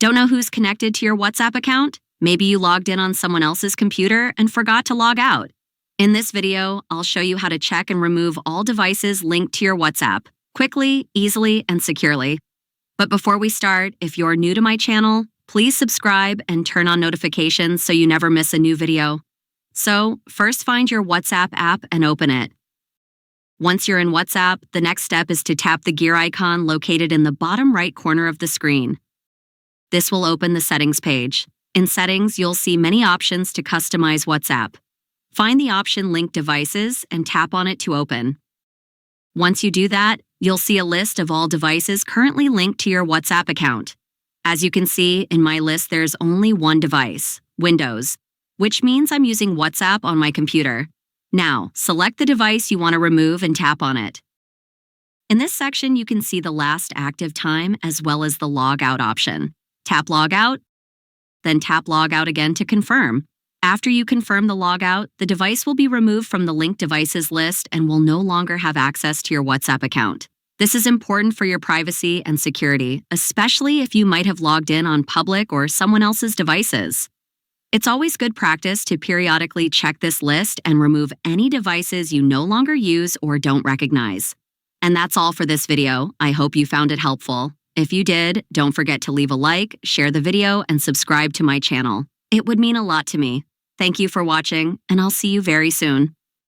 Don't know who's connected to your WhatsApp account? Maybe you logged in on someone else's computer and forgot to log out. In this video, I'll show you how to check and remove all devices linked to your WhatsApp, quickly, easily, and securely. But before we start, if you're new to my channel, please subscribe and turn on notifications so you never miss a new video. So, first find your WhatsApp app and open it. Once you're in WhatsApp, the next step is to tap the gear icon located in the bottom right corner of the screen. This will open the settings page. In settings, you'll see many options to customize WhatsApp. Find the option Link Devices and tap on it to open. Once you do that, you'll see a list of all devices currently linked to your WhatsApp account. As you can see, in my list there's only one device, Windows, which means I'm using WhatsApp on my computer. Now, select the device you want to remove and tap on it. In this section, you can see the last active time as well as the log out option. Tap Log Out, then tap Log Out again to confirm. After you confirm the logout, the device will be removed from the linked devices list and will no longer have access to your WhatsApp account. This is important for your privacy and security, especially if you might have logged in on public or someone else's devices. It's always good practice to periodically check this list and remove any devices you no longer use or don't recognize. And that's all for this video. I hope you found it helpful. If you did, don't forget to leave a like, share the video, and subscribe to my channel. It would mean a lot to me. Thank you for watching, and I'll see you very soon.